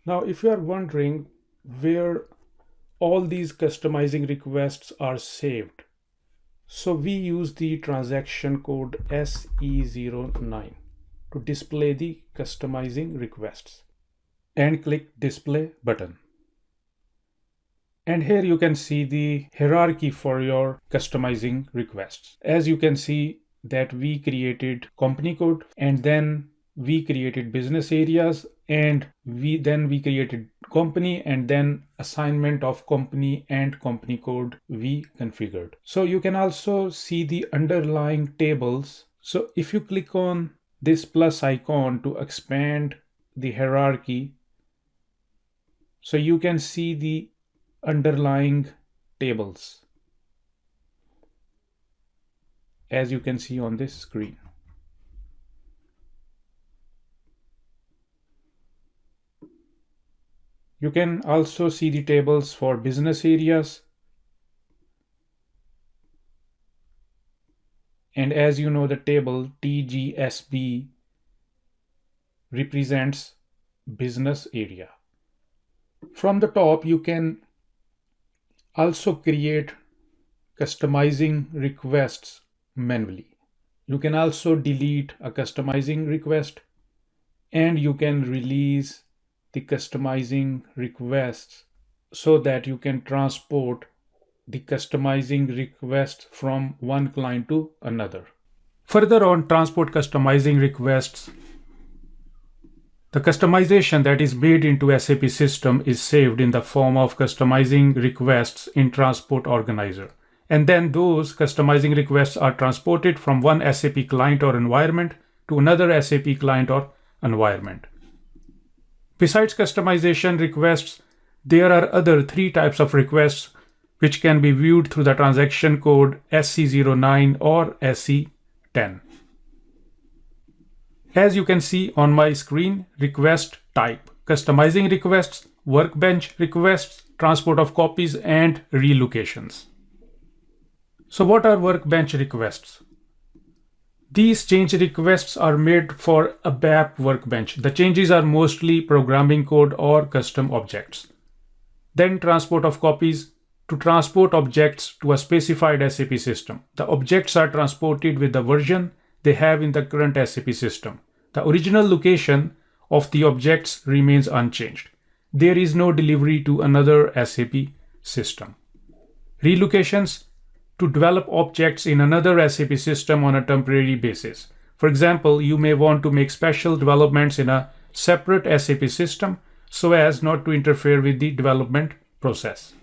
Now, if you are wondering where all these customizing requests are saved, so we use the transaction code SE09 to display the customizing requests and click display button. And here you can see the hierarchy for your customizing requests. As you can see that we created company code, and then we created business areas, and we created company, and then assignment of company and company code we configured. So you can also see the underlying tables. So if you click on this plus icon to expand the hierarchy, so you can see the underlying tables as you can see on this screen. You can also see the tables for business areas, and as you know, the table TGSB represents business area. From the top, you can also create customizing requests manually. You can also delete a customizing request, and you can release the customizing requests so that you can transport the customizing request from one client to another. Further on transport customizing requests, the customization that is made into SAP system is saved in the form of customizing requests in Transport Organizer. And then those customizing requests are transported from one SAP client or environment to another SAP client or environment. Besides customization requests, there are other three types of requests which can be viewed through the transaction code SC09 or SC10. As you can see on my screen, request type: customizing requests, workbench requests, transport of copies, and relocations. So what are workbench requests? These change requests are made for a ABAP workbench. The changes are mostly programming code or custom objects. Then transport of copies: to transport objects to a specified SAP system. The objects are transported with the version they have in the current SAP system. The original location of the objects remains unchanged. There is no delivery to another SAP system. Relocations: to develop objects in another SAP system on a temporary basis. For example, you may want to make special developments in a separate SAP system so as not to interfere with the development process.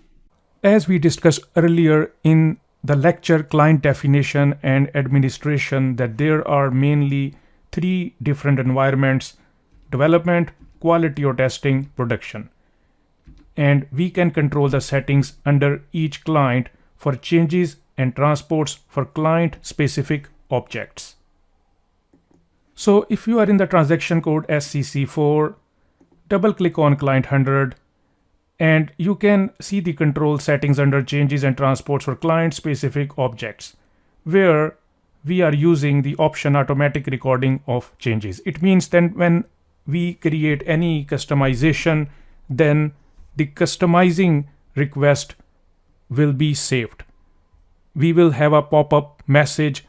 As we discussed earlier in the lecture client definition and administration, that there are mainly three different environments: development, quality or testing, production. And we can control the settings under each client for changes and transports for client specific objects. So if you are in the transaction code SCC4, double click on client 100, and you can see the control settings under changes and transports for client specific objects, where we are using the option automatic recording of changes. It means then when we create any customization, then the customizing request will be saved. We will have a pop-up message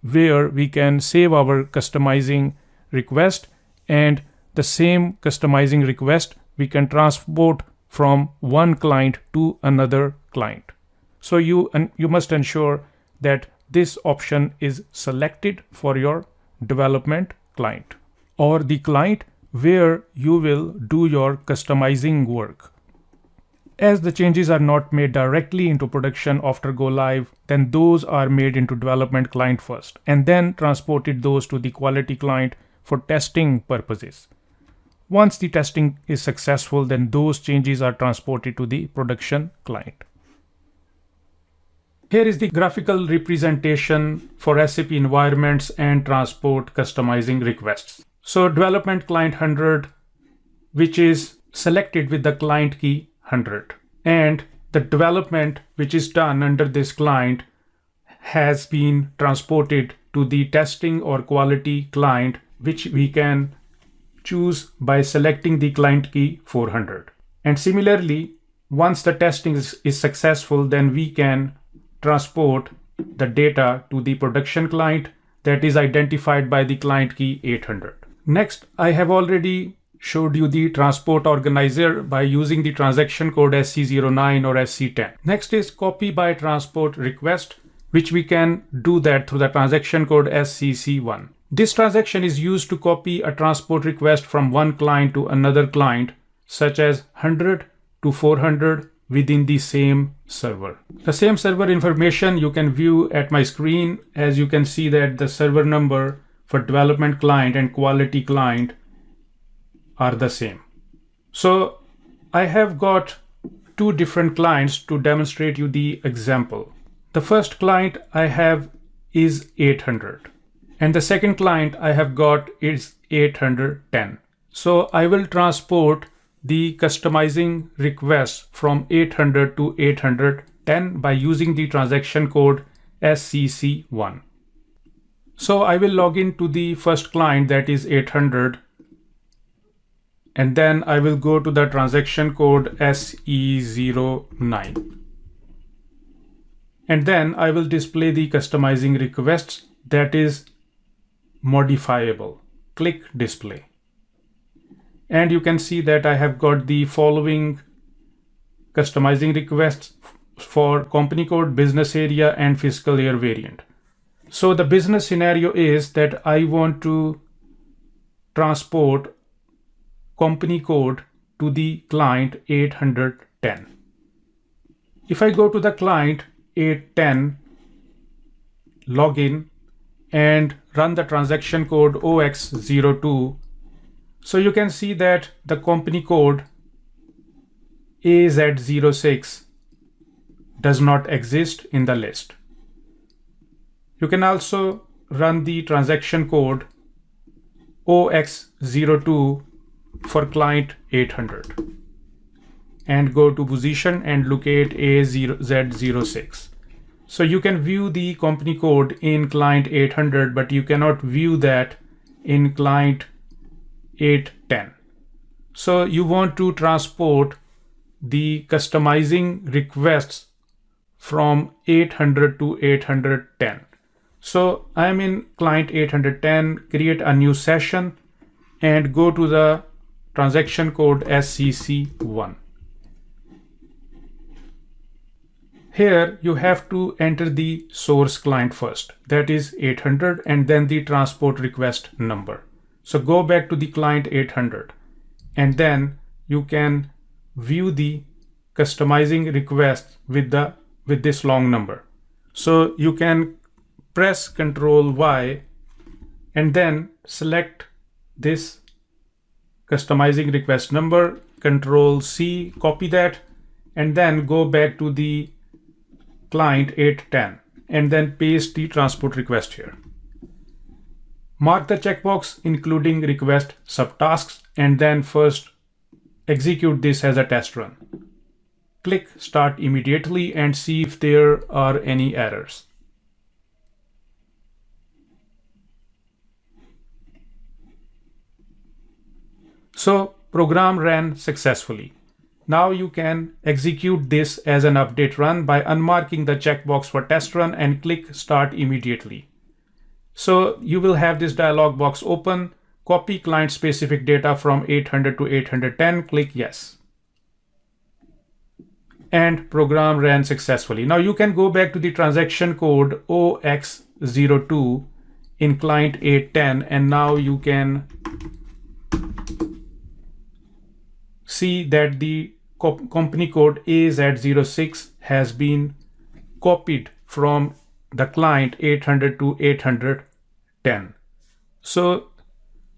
where we can save our customizing request, and the same customizing request we can transport from one client to another client. So you must ensure that this option is selected for your development client or the client where you will do your customizing work. As the changes are not made directly into production after go live, then those are made into development client first and then transported those to the quality client for testing purposes. Once the testing is successful, then those changes are transported to the production client. Here is the graphical representation for SAP environments and transport customizing requests. So development client 100, which is selected with the client key 100, and the development which is done under this client has been transported to the testing or quality client, which we can choose by selecting the client key 400. And similarly, once the testing is successful, then we can transport the data to the production client that is identified by the client key 800. Next, I have already showed you the transport organizer by using the transaction code SC09 or SC10. Next is copy by transport request, which we can do that through the transaction code SCC1. This transaction is used to copy a transport request from one client to another client, such as 100 to 400 within the same server. The same server information you can view at my screen. As you can see that the server number for development client and quality client are the same. So I have got two different clients to demonstrate you the example. The first client I have is 800 and the second client I have got is 810. So I will transport the customizing request from 800 to 810 by using the transaction code SCC1. So I will log in to the first client, that is 800, and then I will go to the transaction code SE09. And then I will display the customizing requests, that is modifiable. Click display. And you can see that I have got the following customizing requests for company code, business area, and fiscal year variant. So the business scenario is that I want to transport company code to the client 810. If I go to the client 810, login, and run the transaction code OX02, so you can see that the company code AZ06 does not exist in the list. You can also run the transaction code OX02 for client 800 and go to position and locate AZ06. So you can view the company code in client 800, but you cannot view that in client 810. So you want to transport the customizing requests from 800 to 810. So I'm in client 810, create a new session and go to the transaction code SCC1. Here you have to enter the source client first, that is 800, and then the transport request number. So go back to the client 800 and then you can view the customizing request with this long number. So you can press Ctrl Y and then select this customizing request number, Ctrl C, copy that, and then go back to the client 810 and then paste the transport request here. Mark the checkbox including request subtasks and then first execute this as a test run. Click start immediately and see if there are any errors. So program ran successfully. Now you can execute this as an update run by unmarking the checkbox for test run and click start immediately. So you will have this dialog box open. Copy client specific data from 800 to 810, click yes. And program ran successfully. Now you can go back to the transaction code OX02 in client 810 and now you can see that the company code AZ06 has been copied from the client 800 to 810. So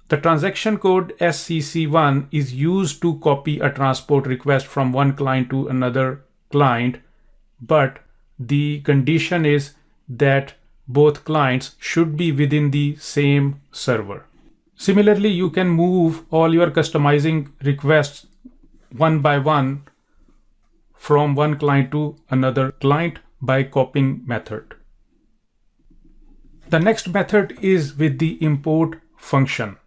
the transaction code SCC1 is used to copy a transport request from one client to another client, but the condition is that both clients should be within the same server. Similarly, you can move all your customizing requests one by one from one client to another client by copying method. The next method is with the import function.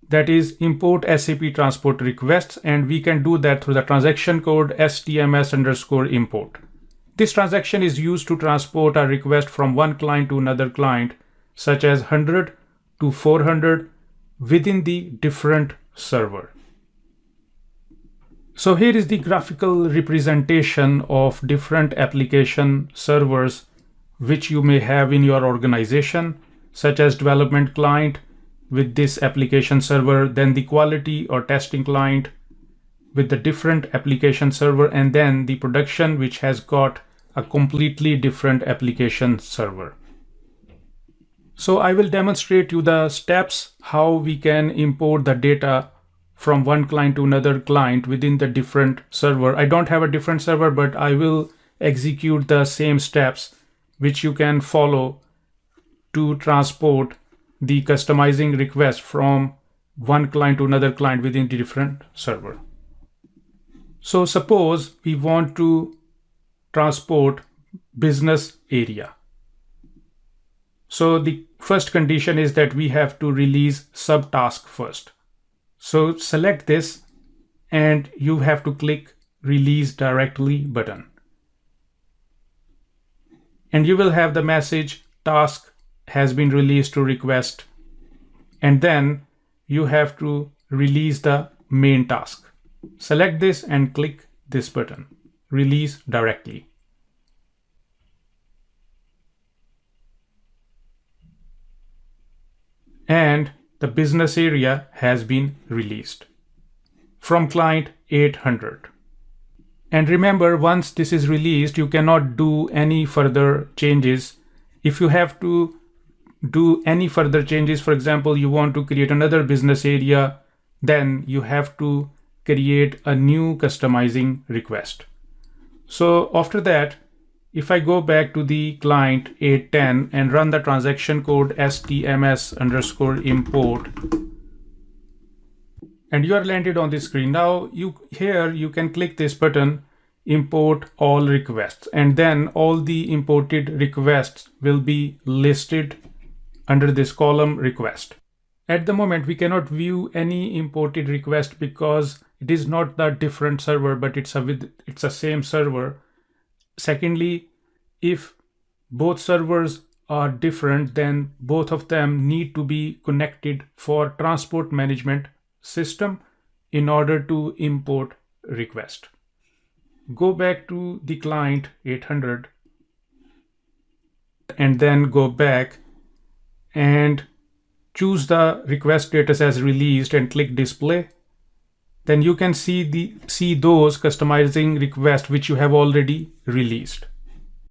that is import SAP transport requests, and we can do that through the transaction code STMS_import. This transaction is used to transport a request from one client to another client, such as 100 to 400 within the different server. So here is the graphical representation of different application servers which you may have in your organization, such as development client with this application server, then the quality or testing client with the different application server, and then the production which has got a completely different application server. So I will demonstrate you the steps how we can import the data from one client to another client within the different server. I don't have a different server, but I will execute the same steps which you can follow to transport the customizing request from one client to another client within the different server. So suppose we want to transport business area. So the first condition is that we have to release subtask first. So select this and you have to click release directly button. And you will have the message task has been released to request. And then you have to release the main task. Select this and click this button, release directly. And the business area has been released from client 800. And remember, once this is released, you cannot do any further changes. If you have to do any further changes, for example, you want to create another business area, then you have to create a new customizing request. So after that, if I go back to the client 810 and run the transaction code STMS_import, and you are landed on this screen. Now here you can click this button, import all requests, and then all the imported requests will be listed under this column request. At the moment, we cannot view any imported request because it is not the different server, but it's a same server. Secondly, if both servers are different, then both of them need to be connected for transport management system in order to import request. Go back to the client 800 and then go back and choose the request status as released and click display. Then you can see those customizing requests which you have already released.